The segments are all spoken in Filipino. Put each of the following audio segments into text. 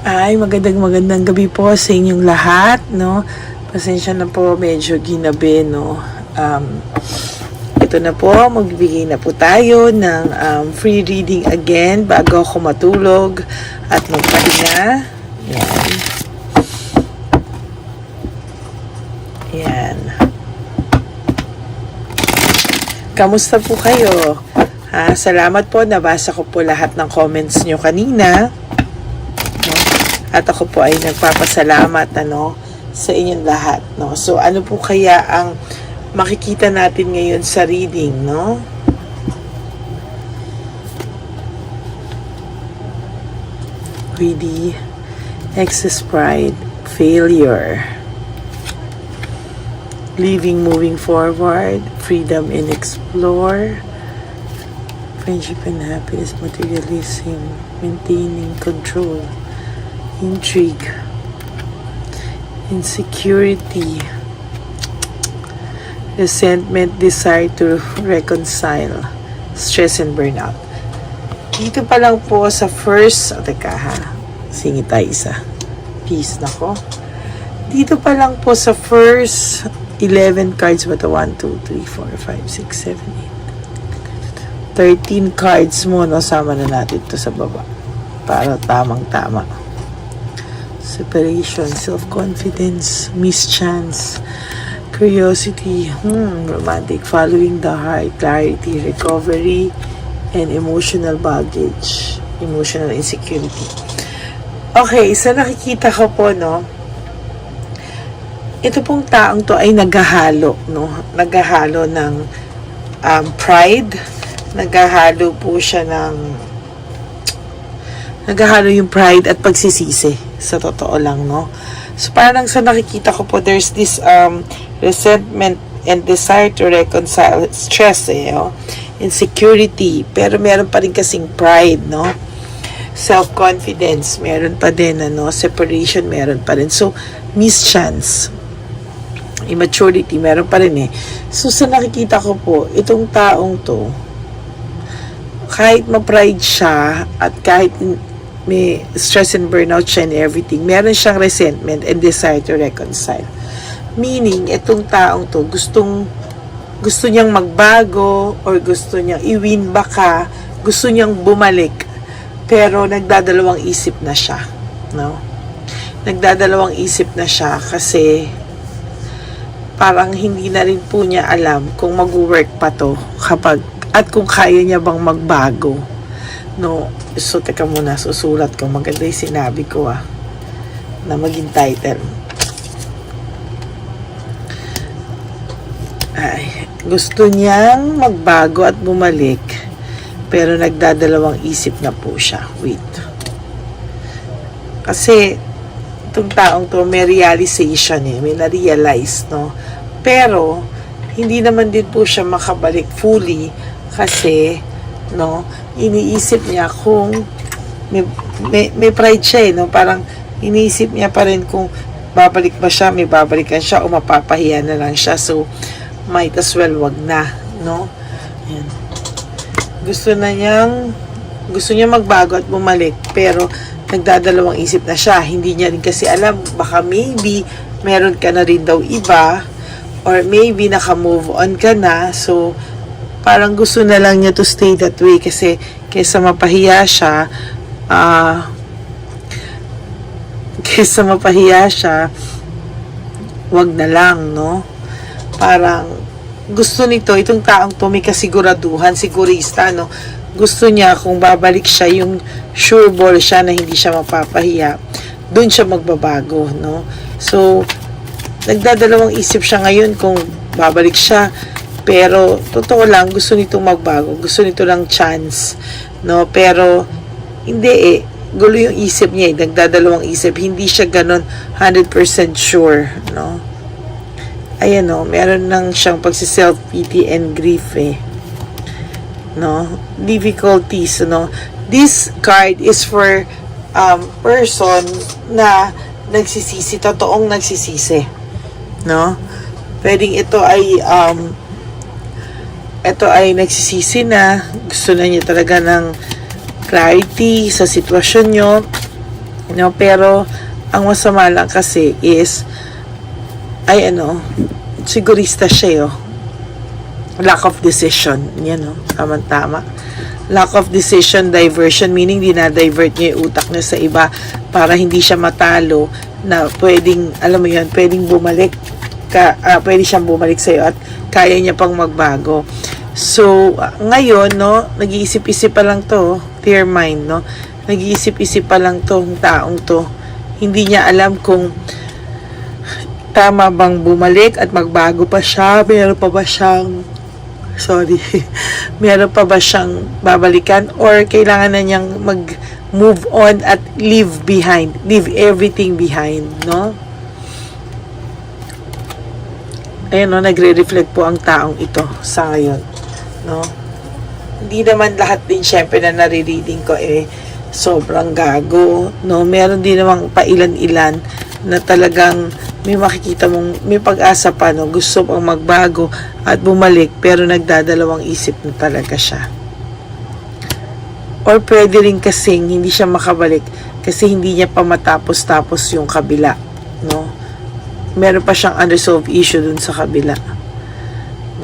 Ay, magandang gabi po sa inyong lahat, no? Pasensya na po, medyo ginabi, no? Ito na po, magbibigay na po tayo ng free reading again bago ako matulog at magpahinga. Yan. Yan. Kamusta po kayo? Salamat po, nabasa ko po lahat ng comments nyo kanina. At ako po ay nagpapasalamat sa inyong lahat. No? So, ano po kaya ang makikita natin ngayon sa reading, no? Greedy, excess pride, failure, living, moving forward, freedom and explore, friendship and happiness, materialism, maintaining control, intrigue, insecurity, resentment, desire to reconcile, stress and burnout. Dito pa lang po sa first, singit tayo isa. Peace, nako. Dito pa lang po sa first 11 cards, ba ito? 1, 2, 3, 4, 5, 6, 7, 8. 13 cards mo, no? Sama na natin ito sa baba. Para tamang-tama. Separation, self-confidence, mischance, curiosity, romantic, following the heart, clarity, recovery, and emotional baggage, emotional insecurity. Okay, so nakikita ko po, no, ito pong taong to ay naghahalo, no, naghahalo ng pride, naghahalo po siya ng naghahalo yung pride at pagsisisi, sa totoo lang, no. So parang sa nakikita ko po, there's this resentment and desire to reconcile, stress, insecurity, pero meron pa rin kasing pride, no, self-confidence, meron pa din, separation, meron pa rin. So mischance, immaturity, meron pa rin. So sa nakikita ko po, itong taong to, kahit ma-pride siya at kahit may stress and burnout siya and everything, meron siyang resentment and desire to reconcile. Meaning, itong taong to, gusto niyang magbago or gusto niyang i-win back ka, gusto niyang bumalik, pero nagdadalawang isip na siya, no? Nagdadalawang isip na siya kasi parang hindi na rin po niya alam kung mag-work pa to at kung kaya niya bang magbago, no? So, teka muna, susulat ko. Maganda yung sinabi ko, na maging title. Ay, gusto niyang magbago at bumalik, pero nagdadalawang isip na po siya. Wait. Kasi, itong taong to, may realization, may na-realize, no? Pero, hindi naman din po siya makabalik fully, kasi, no, iniisip niya kung may pride siya, no? Parang iniisip niya pa rin kung babalik ba siya, may babalikan siya o mapapahiya na lang siya. So might as well wag na, no? Ayan. Gusto niya magbago at bumalik, pero nagdadalawang isip na siya. Hindi niya rin kasi alam, baka maybe meron ka na rin daw iba, or maybe naka-move on ka na. So parang gusto na lang niya to stay that way kasi kaysa mapahiya siya, wag na lang, no? Parang gusto nito, itong taong to may kasiguraduhan, sigurista, no? Gusto niya kung babalik siya, yung sure ball siya na hindi siya mapapahiya, doon siya magbabago, no? So nagdadalawang isip siya ngayon kung babalik siya. Pero, totoo lang, gusto nitong magbago. Gusto nito lang chance, no? Pero, hindi gulo yung isip niya, nagdadalawang isip. Hindi siya ganun 100% sure, no? Ayan, no? Meron lang siyang pagsi-self-pity and grief, no? Difficulties, no? This card is for person na nagsisisi, totoong nagsisisi, no? Pwedeng ito ay nagsisisi na, gusto na niya talaga ng clarity sa sitwasyon nyo, No, pero ang masama lang kasi is sigurista siya, oh. Lack of decision. Yan, oh. Tama-tama. Lack of decision, diversion, meaning dinadivert niya yung utak niya sa iba para hindi siya matalo na pwedeng, alam mo yun, pwedeng bumalik pwede siyang bumalik sa'yo at kaya niya pang magbago. So, ngayon, no, nag-iisip-isip pa lang to, clear mind, no? Nag-iisip-isip pa lang to, ang taong to. Hindi niya alam kung tama bang bumalik at magbago pa siya, meron pa ba siyang meron pa ba siyang babalikan or kailangan na niyang mag-move on at leave everything behind, no? Ayan, no, nagre-reflect po ang taong ito sa ngayon, no? Hindi naman lahat din syempre na nare-reading ko sobrang gago, no? Meron din namang pailan-ilan na talagang may makikita mong may pag-asa pa, no? Gusto pang magbago at bumalik pero nagdadalawang isip na talaga siya. Or pwede rin kasing hindi siya makabalik kasi hindi niya pa matapos-tapos yung kabila, no? Meron pa siyang unresolved issue dun sa kabila,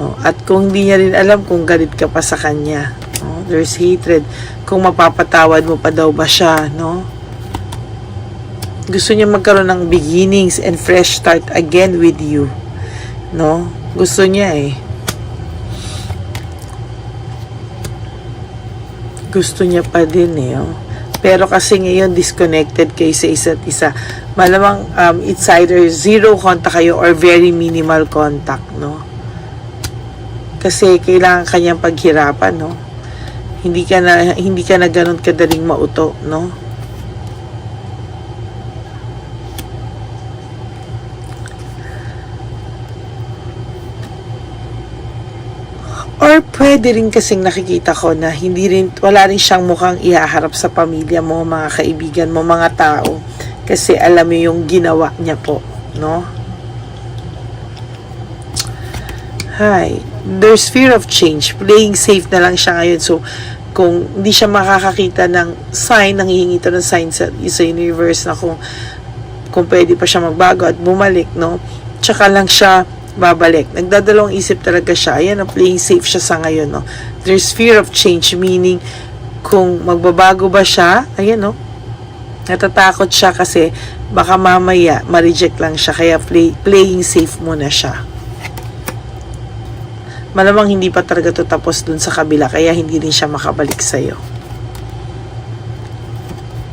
no? At kung hindi niya rin alam kung galit ka pa sa kanya, no? There's hatred. Kung mapapatawad mo pa daw ba siya, no? Gusto niya magkaroon ng beginnings and fresh start again with you, no? Gusto niya gusto niya pa din oh. Pero kasi ngayon disconnected kayo sa isa't isa. Malamang it's either zero contact kayo or very minimal contact, no? Kasi kailangan kanyang paghirapan, no? Hindi ka na ganun kadaling mauto, no? Or pwede rin kasing nakikita ko na wala rin siyang mukhang ihaharap sa pamilya mo, mga kaibigan mo, mga tao. Kasi alam mo yung ginawa niya po, no? Hi. There's fear of change. Playing safe na lang siya ngayon. So, kung hindi siya makakakita ng sign, nanghihingi ito ng sign sa universe na kung pwede pa siya magbago at bumalik, no? Tsaka lang siya babalik. Nagdadalawang isip talaga siya. Ayan, playing safe siya sa ngayon, no? There's fear of change, meaning kung magbabago ba siya, ayan, no? Natatakot siya kasi baka mamaya ma-reject lang siya, kaya playing safe muna siya. Malamang hindi pa talaga to tapos dun sa kabila, kaya hindi rin siya makabalik sa'yo.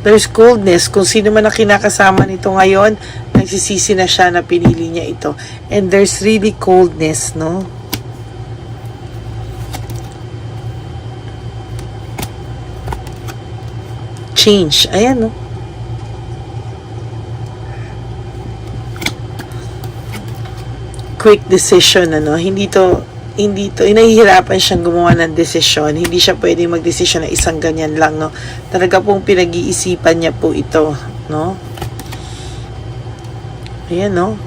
There's coldness. Kung sino man ang kinakasama nito ngayon, nagsisisi na siya na pinili niya ito. And there's really coldness, no? Change. Ayan, no? Quick decision, ano? Hindi to, nahihirapan siyang gumawa ng desisyon. Hindi siya pwedeng magdesisyon na isang ganyan lang, no? Talaga pong pinag-iisipan niya po ito, no? Ayan, no?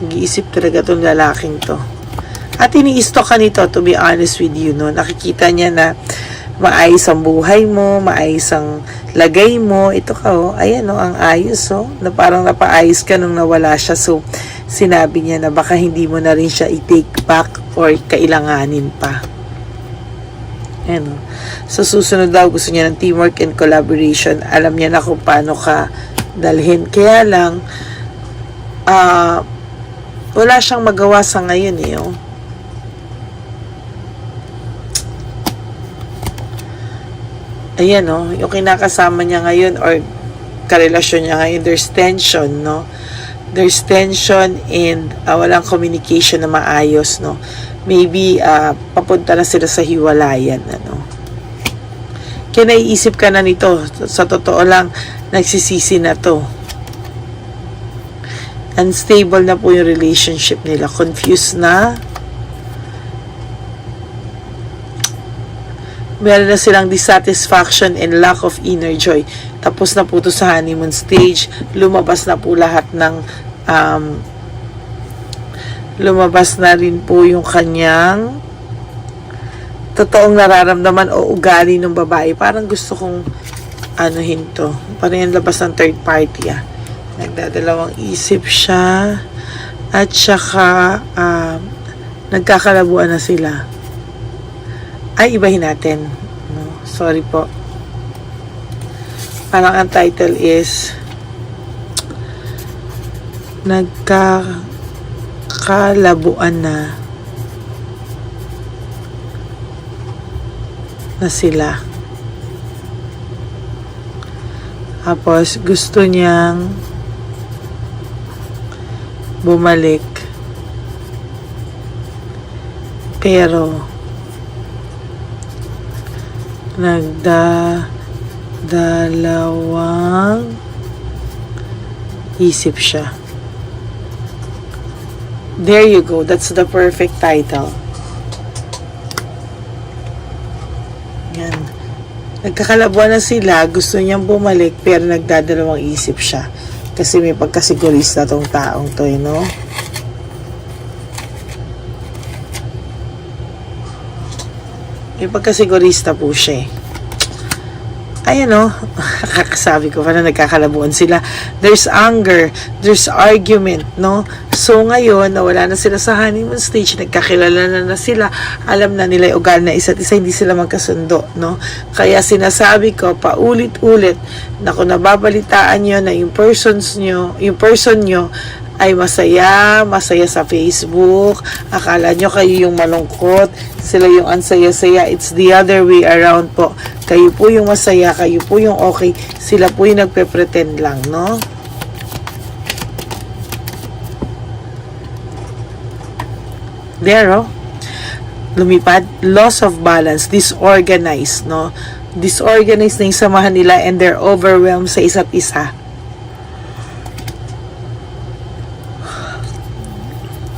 Nag-iisip talaga itong lalaking to. At iniistok ka nito, to be honest with you, no? Nakikita niya na maayos ang buhay mo, maayos ang lagay mo. Ito ka, oh. Ayan, no? Ang ayos, oh. Na parang napaayos ka nung nawala siya. So, sinabi niya na baka hindi mo na rin siya i-take back or kailanganin pa. Ayan, so susunod daw gusto niya ng teamwork and collaboration. Alam niya na kung paano ka dalhin. Kaya lang wala siyang magawa sa ngayon oh. Ayan, oh, yung kinakasama niya ngayon or karelasyon niya ngayon, there's tension, no? There's tension and walang communication na maayos, no? Maybe papunta na sila sa hiwalayan, ano? Kaya naiisip ka na nito, sa totoo lang nagsisisi na to. Unstable na po yung relationship nila, confused na. Meron na silang dissatisfaction and lack of inner joy. Tapos na po ito sa honeymoon stage. Lumabas na po lahat ng lumabas na rin po yung kanyang totoong nararamdaman o ugali ng babae. Parang gusto kong anuhin to. Parang yung labas ng third party Nagdadalawang isip siya at saka nagkakalabuan na sila. Ay, ibahin natin. No, sorry po. Parang ang title is nagkakalabuan na sila. Tapos gusto niyang bumalik, pero nagdalawang isip siya. There you go. That's the perfect title. Yan. Nagkakalabuan na sila, gusto niyang bumalik, pero nagdadalawang isip siya. Kasi may pagkasigurista tong taong to, no? May pagkasigurista po siya. Ayan, no? Kakasabi ko, parang nagkakalabuan sila. There's anger, there's argument, no? So, ngayon, nawala na sila sa honeymoon stage, nagkakilala na sila, alam na nila yung ugali na isa't isa, hindi sila magkasundo, no? Kaya sinasabi ko, paulit-ulit, na kung nababalitaan nyo na yung person nyo, ay masaya sa Facebook, akala nyo kayo yung malungkot, sila yung ansaya-saya, it's the other way around po. Kayo po yung masaya, kayo po yung okay, sila po yung nagpe-pretend lang, no? There, lumipad, loss of balance, disorganized, no? Disorganized na yung samahan nila and they're overwhelmed sa isa't isa.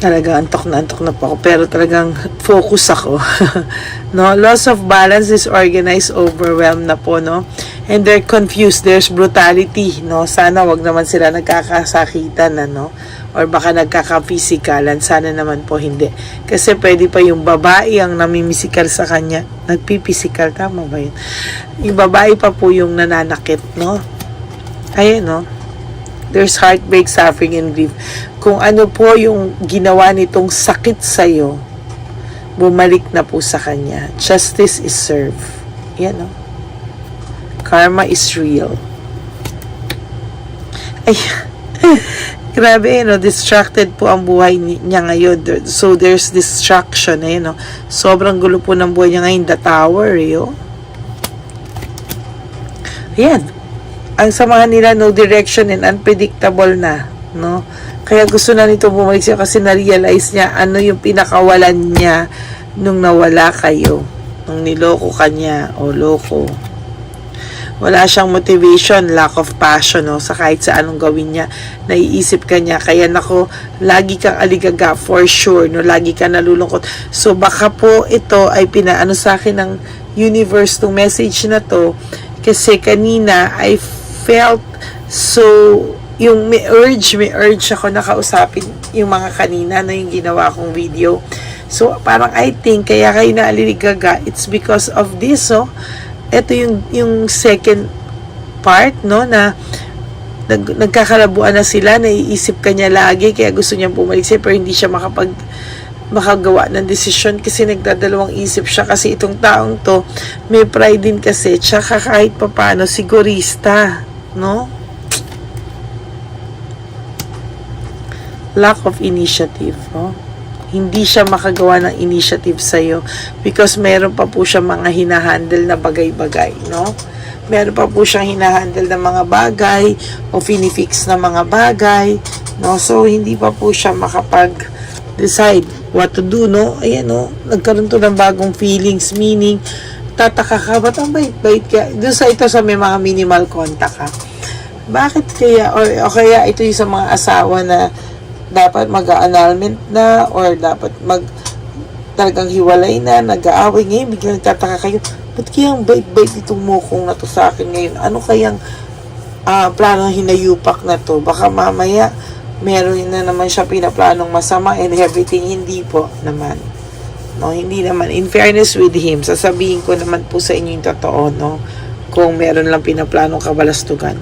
Talaga, antok na po ako. Pero talagang focus ako. No? Loss of balance, disorganized, overwhelmed na po, no? And they're confused. There's brutality, no? Sana wag naman sila nagkakasakitan, no? Or baka nagkaka-physikalan. Sana naman po hindi. Kasi pwede pa yung babae ang namimisikal sa kanya. Nagpipisikal, tama ba yun? Yung babae pa po yung nananakit, no? Ayan, no? There's heartbreak, suffering, and grief. Kung ano po yung ginawa nitong sakit sa'yo, bumalik na po sa kanya. Justice is served. Yan, no? Karma is real. Ay, grabe, no? Distracted po ang buhay niya ngayon. So, there's distraction, no? Sobrang gulo po ng buhay niya ngayon. The Tower, Ayan. Ang samahan nila, no direction and unpredictable na, no? Kaya gusto na nito bumalik siya kasi na-realize niya ano yung pinakawalan niya nung nawala kayo. Nung niloko kanya o loko. Wala siyang motivation, lack of passion, no? Sa kahit sa anong gawin niya, naiisip ka niya. Kaya nako, lagi kang aligaga for sure, no? Lagi ka nalulungkot. So baka po ito ay pinaano sa akin ng universe tong message na to kasi kanina I felt so, yung may urge ako nakausapin yung mga kanina na yung ginawa kong video. So, parang I think, kaya kayo naaliligaga, it's because of this, ito yung second part, no, na nagkakalabuan na sila, naiisip ka niya lagi, kaya gusto niya bumalik siya, pero hindi siya makagawa ng desisyon kasi nagdadalawang isip siya kasi itong taong to, may pride din kasi, tsaka kahit papano, sigurista, no? Lack of initiative, no? Hindi siya makagawa ng initiative sa'yo because meron pa po siya mga hinahandle na bagay-bagay, no? Meron pa po siyang hinahandle na mga bagay o finifix na mga bagay, no? So, hindi pa po siya makapag-decide what to do, no? Ayan, no? Nagkaroon to ng bagong feelings, meaning, tataka ka, ba't ang bait-bait ka? Doon sa ito sa may mga minimal contact ka. Bakit kaya, o kaya ito yung sa mga asawa na dapat mag-annulment na, or dapat talagang hiwalay na, nag-aaway ngayon, biglang tataka kayo, ba't kaya ang bait-bait itong mukong na to sa akin ngayon? Ano kayang planong hinayupak na to? Baka mamaya, meron na naman siya pinaplanong masama and everything, hindi po naman. No, hindi naman. In fairness with him, sasabihin ko naman po sa inyo yung totoo, no? kung meron lang pinaplanong kabalastugan.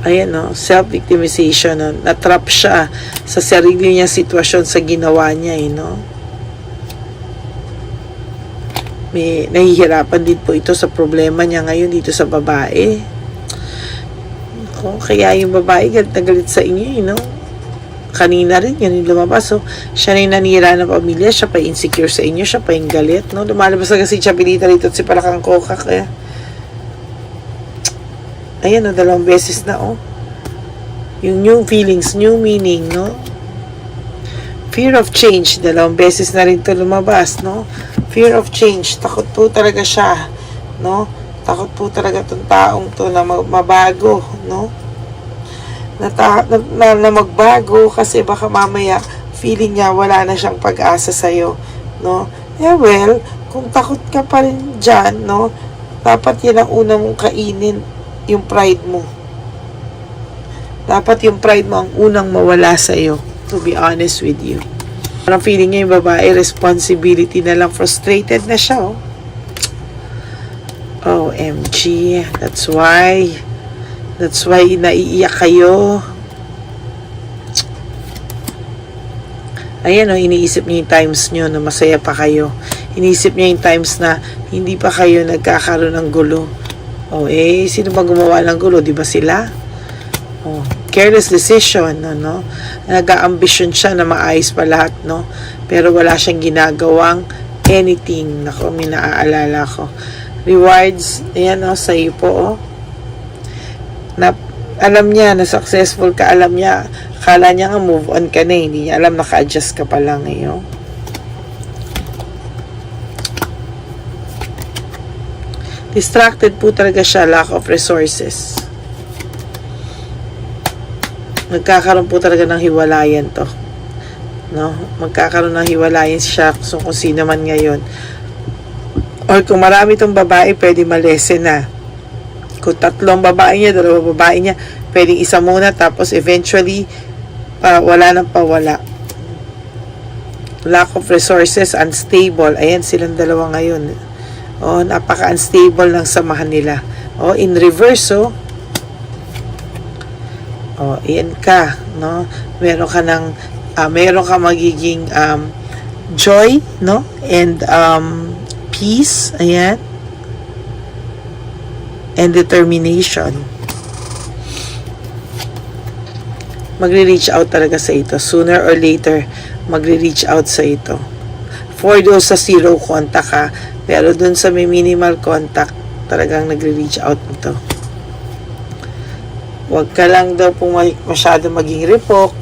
Ayan, no? Self-victimization, no? Natrap siya sa sarili niya sitwasyon sa ginawa niya, no? May nahihirapan din po ito sa problema niya ngayon dito sa babae. Kaya yung babae galit na galit sa inyo, no? Kanina rin, yan yung lumabas. So, siya na yung nanira ng pamilya, siya pa insecure sa inyo, siya pa yung galit, no? Lumalabas na kasi Chapelita rito at si Palakang Coca, kaya ayan, no, 2 beses na, oh. Yung new feelings, new meaning, no? Fear of change, 2 beses na rin to lumabas, no? Fear of change, takot po talaga siya, no? Takot po talaga tong taong to na mabago, no? Na magbago kasi baka mamaya feeling niya wala na siyang pag-asa sa'yo, no? Well, kung takot ka pa rin dyan, no? Dapat yan ang una mong kainin, yung pride mo. Dapat yung pride mo ang unang mawala sa'yo, to be honest with you. Parang feeling niya yung babae, responsibility na lang, frustrated na siya, oh. OMG, that's why naiiyak kayo. Ayan, oh, iniisip niya yung times nyo na masaya pa kayo. Iniisip niya yung times na hindi pa kayo nagkakaroon ng gulo. Sino ba gumawa ng gulo? Di ba sila? Careless decision, no? Nag-a-ambition siya na maayos pa lahat, no? Pero wala siyang ginagawang anything. Nako, may naaalala ko. Rewards, ayan, sa iyo po, na alam niya na successful ka, alam niya, akala niya nga move on ka na, hindi niya alam, naka-adjust ka pa lang, Distracted po talaga siya, lack of resources. Magkakaroon po talaga ng hiwalayan to, no? Magkakaroon ng hiwalayan siya kung sino man ngayon. Or kung marami tong babae, pwede malesen na. Kung 3 babae niya, 2 babae niya, pwedeng isa muna, tapos eventually, wala nang pawala. Lack of resources, unstable. Ayan, silang 2 ngayon. Napaka-unstable ng samahan nila. In reverse, iyan ka, no? Meron ka magiging joy, no? And peace, ayan. And determination. Magre-reach out talaga sa ito. Sooner or later, magre-reach out sa ito. For those sa 0 contact ha, pero dun sa may minimal contact, talagang nagre-reach out nito. Huwag ka lang daw po masyado maging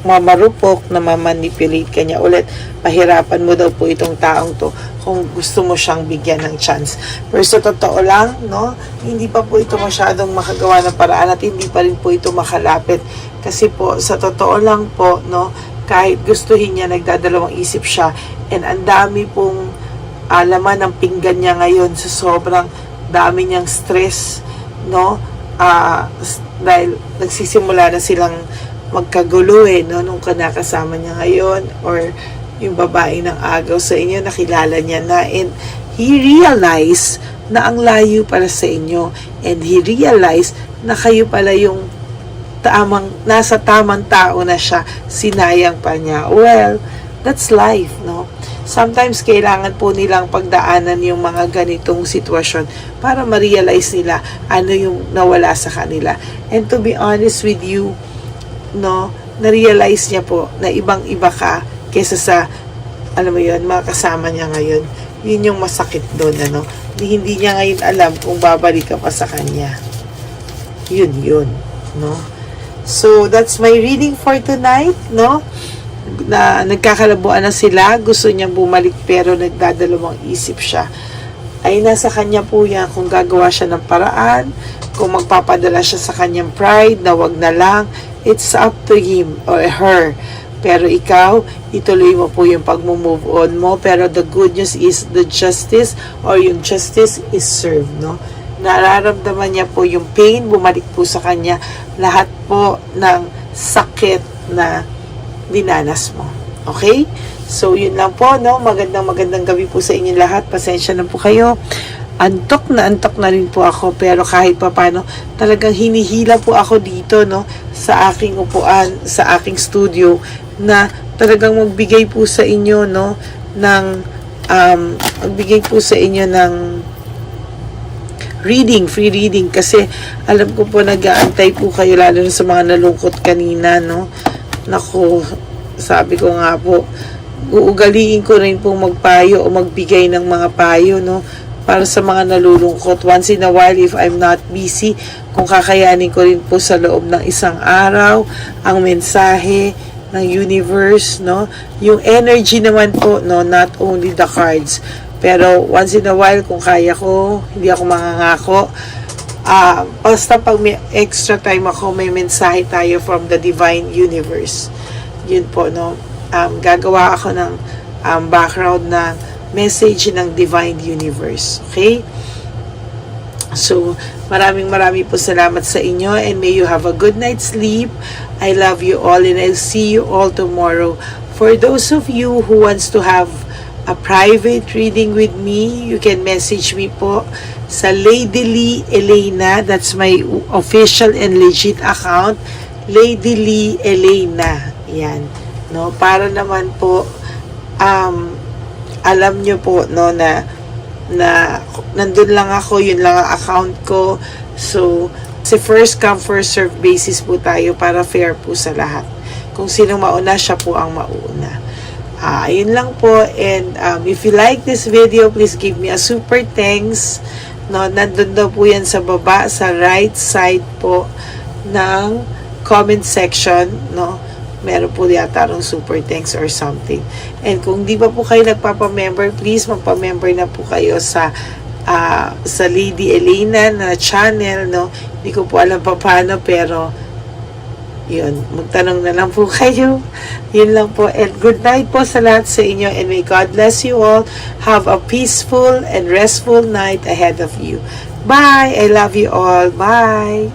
marupok, na mamanipulate ka niya ulit. Pahirapan mo daw po itong taong to kung gusto mo siyang bigyan ng chance. Pero sa totoo lang, no, hindi pa po ito masyadong makagawa ng paraan at hindi pa rin po ito makalapit. Kasi po, sa totoo lang po, no, kahit gustuhin niya, nagdadalawang isip siya. And ang dami pong laman ng pinggan niya ngayon sa sobrang dami niyang stress, no, dahil nagsisimula na silang magkagulo, no, nung nakasama niya ngayon, or yung babae ng agaw sa inyo, nakilala niya na, and he realized na ang layo para sa inyo, and he realized na kayo pala yung nasa tamang tao na siya, sinayang pa niya. Well, that's life, no? Sometimes kailangan po nilang pagdaanan yung mga ganitong sitwasyon para ma-realize nila ano yung nawala sa kanila. And to be honest with you, no, na-realize niya po na ibang-iba ka kesa sa, alam mo yun, mga kasama niya ngayon. Yun yung masakit doon, ano? Hindi niya ngayon alam kung babalik ka pa sa kanya. Yun, no? So, that's my reading for tonight, no? Na nagkakalabuan na sila, gusto niyang bumalik pero nagdadalawang isip siya. Ay nasa kanya po yan kung gagawa siya ng paraan, kung magpapadala siya sa kanyang pride na wag na lang, it's up to him or her. Pero ikaw, ituloy mo po yung pag-move on mo, pero the good news is the justice or yung justice is served, no? Nararamdaman niya po yung pain, bumalik po sa kanya lahat po ng sakit na dinanas mo. Okay? So, yun lang po, no? Magandang gabi po sa inyo lahat. Pasensya na po kayo. antok na rin po ako, pero kahit papano talagang hinihila po ako dito, no, sa aking upuan, sa aking studio, na talagang magbigay po sa inyo, no, ng magbigay po sa inyo ng free reading, kasi alam ko po nag-aantay po kayo, lalo na sa mga nalungkot kanina, no. Naku, sabi ko nga po, uugaliin ko rin po magpayo o magbigay ng mga payo, no, para sa mga nalulungkot. Once in a while, if I'm not busy, kung kakayanin ko rin po sa loob ng isang araw, ang mensahe ng universe, no? Yung energy naman po, no? Not only the cards. Pero once in a while, kung kaya ko, hindi ako mangangako. Basta pag may extra time ako, may mensahe tayo from the divine universe. Yun po, no? Gagawa ako ng background na message ng divine universe. Okay? So, maraming po salamat sa inyo, and may you have a good night's sleep. I love you all, and I'll see you all tomorrow. For those of you who wants to have a private reading with me, you can message me po sa Lady Lee Elena. That's my official and legit account. Lady Lee Elena. Yan. No, para naman po alam nyo po, no, na nandun lang ako, yun lang ang account ko. So, si first come first serve basis po tayo para fair po sa lahat. Kung sino mauna, siya po ang mauna. Yun lang po. And if you like this video, please give me a super thanks. No, nandun daw po yan sa baba, sa right side po ng comment section, no. Meron po yata ng super thanks or something. And kung di pa po kayo nagpapamember, please magpamember na po kayo sa Lady Elena na channel, no. Hindi ko po alam pa paano, pero yun, magtanong na lang po kayo. Yun lang po. And good night po sa lahat sa inyo, and may God bless you all. Have a peaceful and restful night ahead of you. Bye! I love you all. Bye!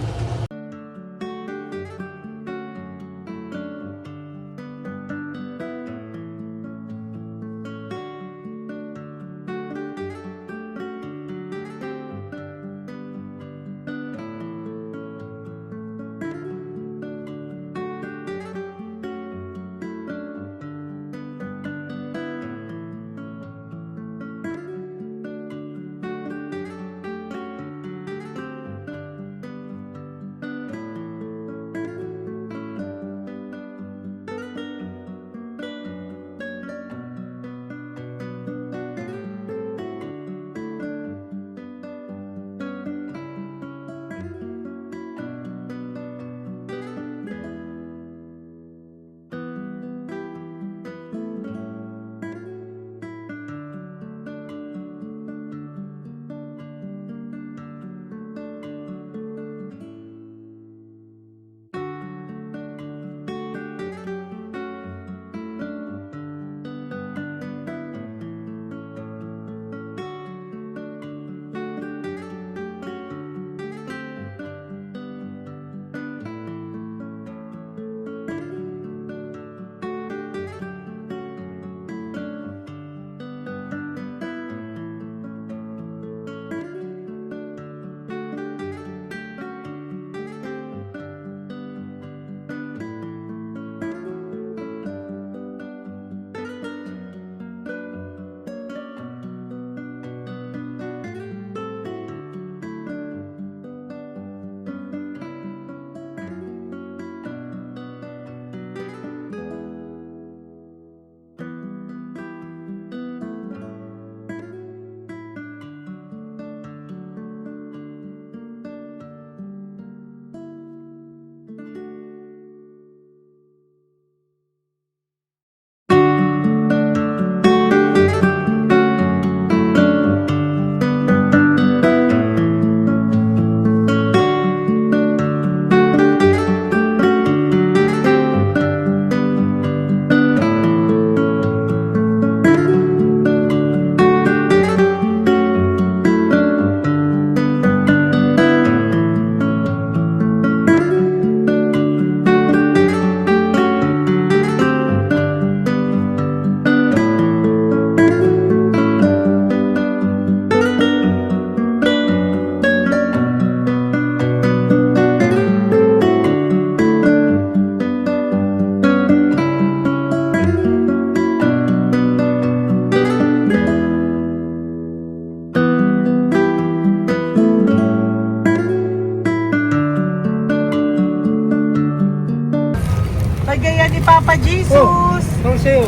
Papa Jesus. How sa'yo?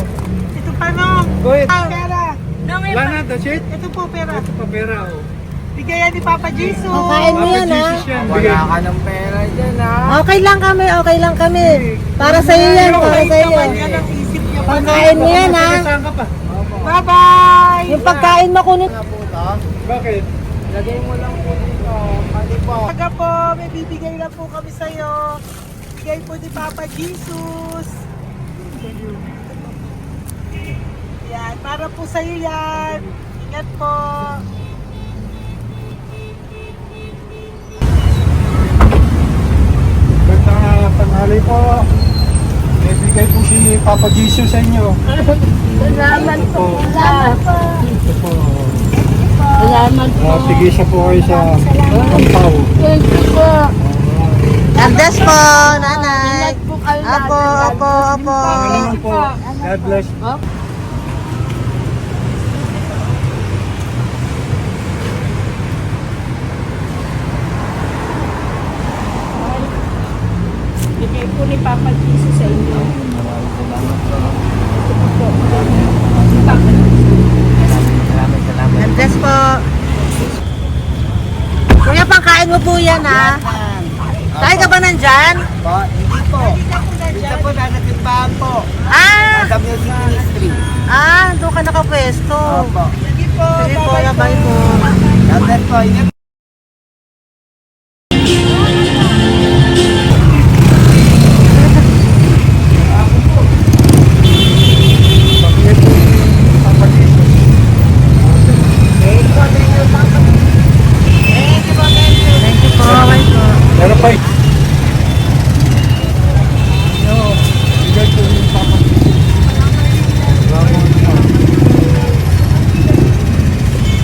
Ito pa nung. Go ahead. Pera. Wala na, that's it? Ito po pera. Ito pa pera, oh. Bigayan ni Papa Jesus. Kakain mo yan, ha? Jesus yan. Bigay. Wala ka ng pera dyan, ha? Okay lang kami, okay lang kami. Para sa iyo yan, para sa iyo. Naman yan ang isip niya. Pagkain mo yan, ha? Saan ka pa? Bye-bye. Yung pagkain makunit. Wala po ito. Bakit? Lagay mo lang po dito. Pali po. Taga po, may bibigay lang po kami sa'yo. Bigay po ni Papa Jesus. Yan, para po sa'yo yan. Ingat po. Magandang tanghali po. May bigay po si Papa Jesus sa inyo. Salamat po. Salamat po. Ito po. Salamat po. Tigisa po kayo sa Pampaw. Thank you po. God bless po, nanay. Apo, apo, apo. Salamat po. God bless. Bigay po ni Papa Jesus sa inyo. God bless po. Kuya, pangkain mo po yan, ha? Tayo ka ba nandyan? Po, hindi po. Dito po nanatimbahan po. Ah! Sa Music Ministry. Doon ka nakapwesto. Opo. Sige po, Sige po, bye po. God bless po. Ingat. Bigay po ni Papa Jesus. Thank you po, bye po. Meron pa eh. Yo, bigay po ni Papa Jesus. Salamat po.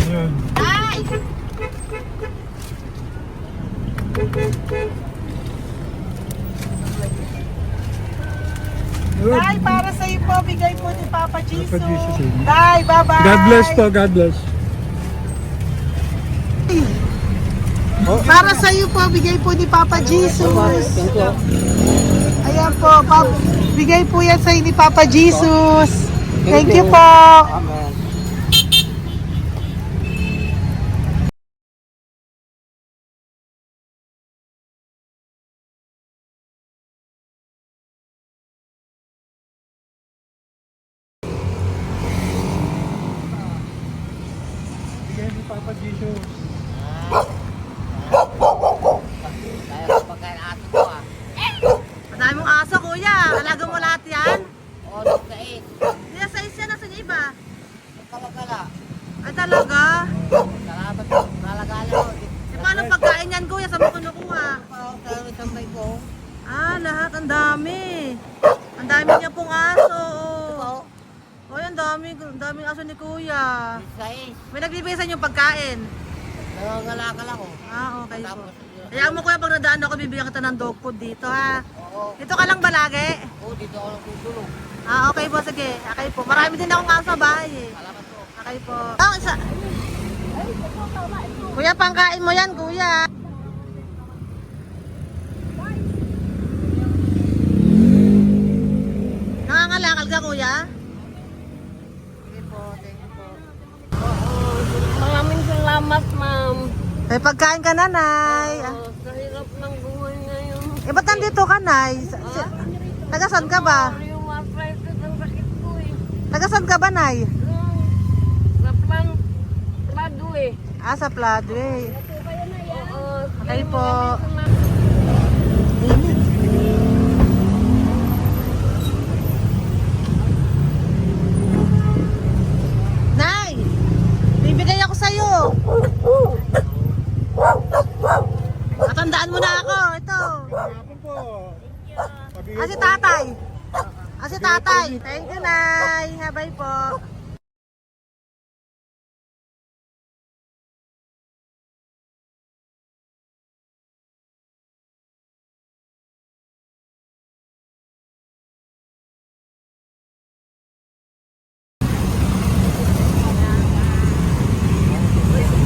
Yun. Good. Day, para sa iyo po, bigay po ni Papa Jesus. Papa Jesus, eh. Day, bye-bye. God bless po, God bless. Para sa iyo po, bigay po ni Papa Jesus. Ayan po, bigay po yan sa ni Papa Jesus. Thank you po. Amen. Bigay ni Papa Jesus. Kaya ko pagkain ato ko, ah. Madami mong aso, kuya. Alaga mo lahat yan? O, nagkait. Kuya, sa isya, nasa niya iba? Kalagala. Ay, talaga? Salamat po. Kalagala ko. E, paano pagkain yan, kuya? Saan mo kinukuha? Sa tambay ko. Lahat. Ang dami. Ang dami niya pong aso. Oy, ang daming aso ni kuya. Sais. May nagbibigay sa inyo pagkain. Nangangalakal ako. Okay po. Tapos, Kaya mo kuya, pag nadaan ako, bibigyan kita ng dog food dito, ha? oo. Dito ka lang ba lagi? Dito ako nagtutulog. Okay po, sige. Okay po. Marami din akong aso sa bahay, eh. Salamat po. Okay po. Isa. Kuya, pangkain mo yan, kuya. Nangangalakal ka, kuya? Sige po, thank you po. Maraming salamat, ma'am. May pagkain ka, nanay. Sa hirap ng buhay ngayon. Ba't nandito ka, nay? Tagasan ka ba? Yung arthritis ang sakit ko eh. Tagasan ka ba, nay? Sa plado eh. Sa Pladway. Oo. Okay po. Nay! Bibigay ako sa'yo. Matandaan mo na ako. Ito. Hapon po. Si tatay. Si tatay. Thank you, Nay. Habay po.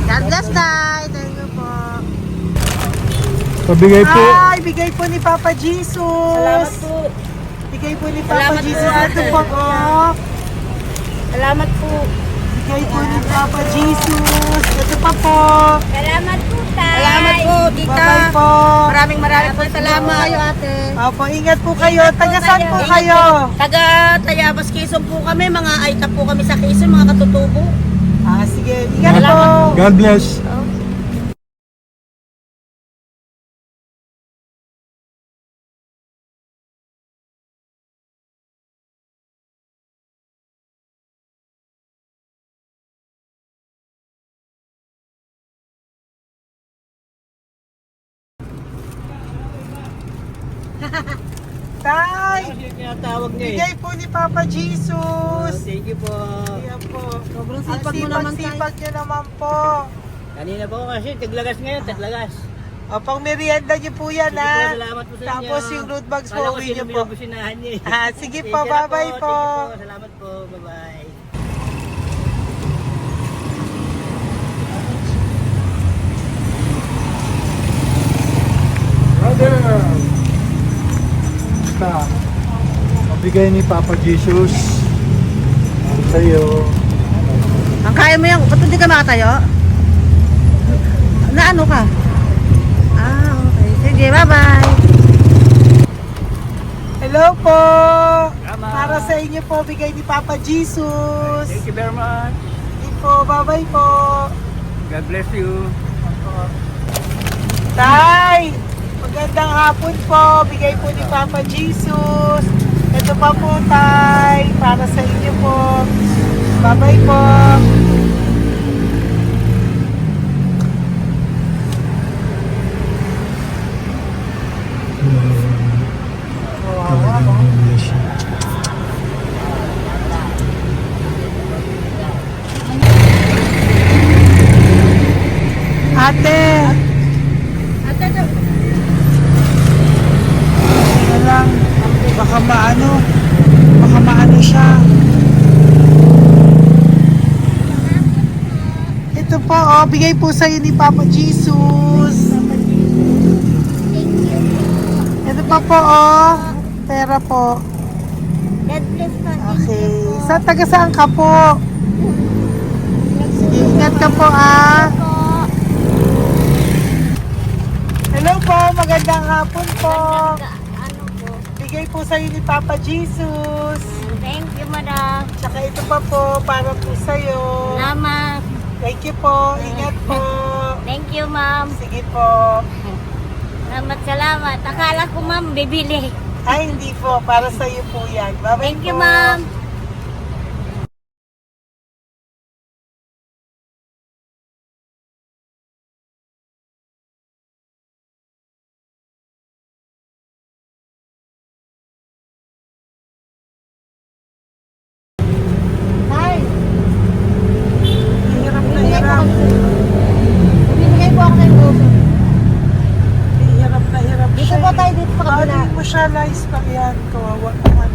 God bless, Tay. Thank you po. Pabigay po. Ay, bigay po ni Papa Jesus. Salamat po. Bigay po ni Papa Salamat po, Jesus. ate. Ito po, oh. Salamat po. Bigay po ni Papa Jesus. Ito pa po. Salamat po, tay. Salamat po, tita. Bye-bye po. Maraming po salamat. Kayo, ate. Opo, ingat po kayo. Ingat po Taga saan kayo. po Ingat kayo? Taga Tayabas, Quezon po kami. Mga aita po kami sa Quezon, mga katutubo. Sige. Ingat po. Salamat God bless. Tay, Tinatawag niya bigay po ni Papa Jesus. Thank you po. Ayan po. Sobrang Ang sipag mo naman, tay. sipag nyo naman po. Kanina po kasi taglagas ngayon, taglagas. O, pang merienda nyo po yan, Sige po, ha? salamat po sa inyo. Tapos yung road bags po, Kala ko uwi sino nyo po. binubusinahan niya eh. Sige Sige po, na bye-bye po. Sige po, salamat po. Bye-bye. Brother! Basta, mabigay ni Papa Jesus ang sa'yo. Ang kaya mo yan, ba't hindi ka makatayo? Na ano ka? Okay. Sige, bye-bye. Hello po. Tama. Para sa inyo po, bigay ni Papa Jesus. Thank you very much. Sige po, bye-bye po. God bless you. Tay, magandang hapon po. Bigay po ni Papa Jesus. Ito pa po, Tay. Para sa inyo po. Bye-bye po. Ate. Ano lang, baka maano siya. Ito po, bigay po sa'yo ni Papa Jesus. Ito pa po, pera po. God bless po. Okay, taga saan ka po? Sige, ingat ka po, Hello po, magandang hapon po. Ano po? Bigay po sa'yo ni Papa Jesus. Thank you, madam. Tsaka ito pa po, para po sa'yo. Salamat. Thank you po, ingat po. Thank you, ma'am. Sige po. Salamat. Akala ko, ma'am, bibili. Ay, hindi po, para sa'yo po yan. Bye-bye Thank you, po. ma'am. Hirap na hirap. Bibigay po ako ng gusto. Hirap na hirap Dito siya. po tayo, dito pa kabila. Hindi mo siya livestock yan. Kawawa naman.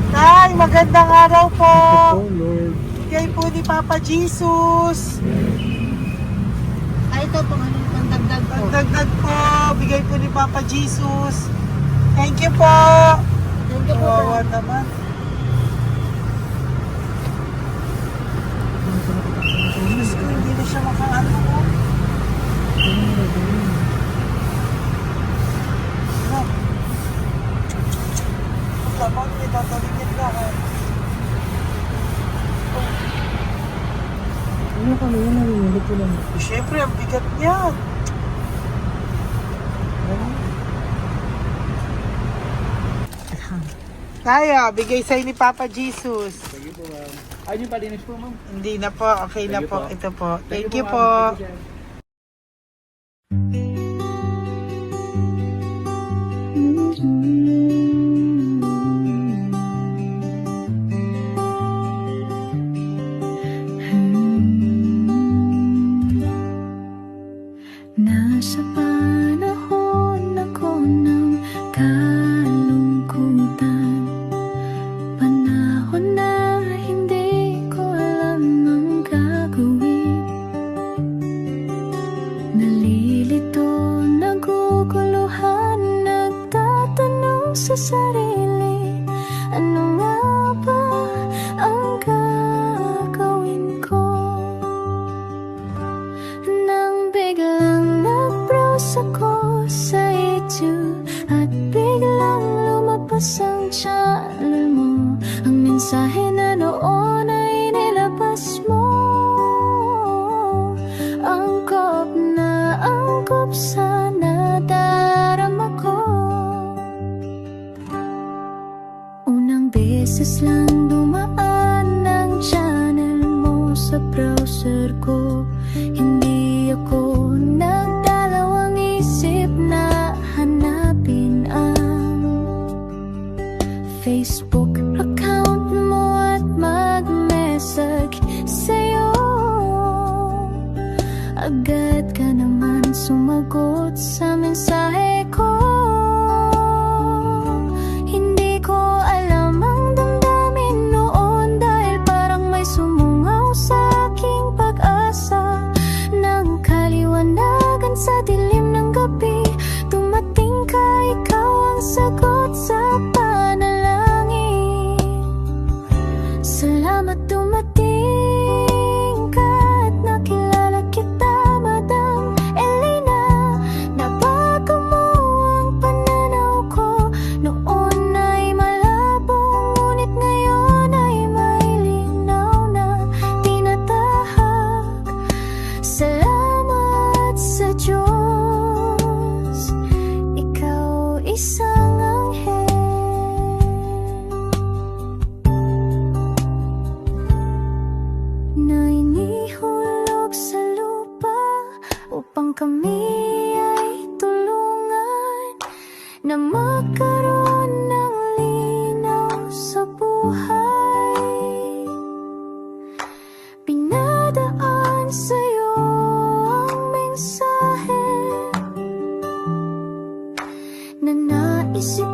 Tay, magandang araw po. Oh Lord. Bigay po ni Papa Jesus. Ay, ito po, ano, pangdagdag po. Dagdag po. Bigay po ni Papa Jesus. Thank you po. Thank you po. Kawawa naman. Diyos ko, hindi na siya makaano ko. Ano? Ang lamang niya, tataligin lahat. Ano kami yun, narinig ko lang. Siyempre, ang bigat niya. Kaya, bigay sa'yo ni Papa Jesus. Sige po, ma'am. Ayun yung palinis po, ma'am. Hindi na po, okay na Sige po. po. Ito po. Thank you ma'am. po. Thank you, sir. Nasa panahon ako ng kalungkutan, panahon na hindi ko alam ang gagawin. Nalilito, naguguluhan, sa sarili, ano nga ba ang gagawin ko? Nang biglang nag-browse ako sa YouTube at biglang lumabas ang channel mo, ang mensahe na noon ay nilabas mo. Angkop sa nadarama ko. Unang beses lang dumaan ang channel mo sa browser ko. Hindi ako nagdalawang isip na hanapin ang Facebook account mo at mag-message sa'yo. Agad ka naman sumagot sa mensahe ko. Hindi ko alam ang damdamin noon, dahil parang may sumungaw sa aking pag-asa. Nang kaliwanagan sa dilim ng gabi, dumating ka, ikaw ang sagot sa panalangin. Salamat dumating ka at nakilala kita, Madam Elena. Nabago mo ang pananaw ko. Noon ay malabo, ngunit ngayon ay may linaw na tinatahak. Salamat sa Diyos, ikaw isang anghel na inihulog sa lupa upang kami ay tulungan na magkaroon ng linaw sa buhay. Pinadaan sa'yo ang mensahe na naisip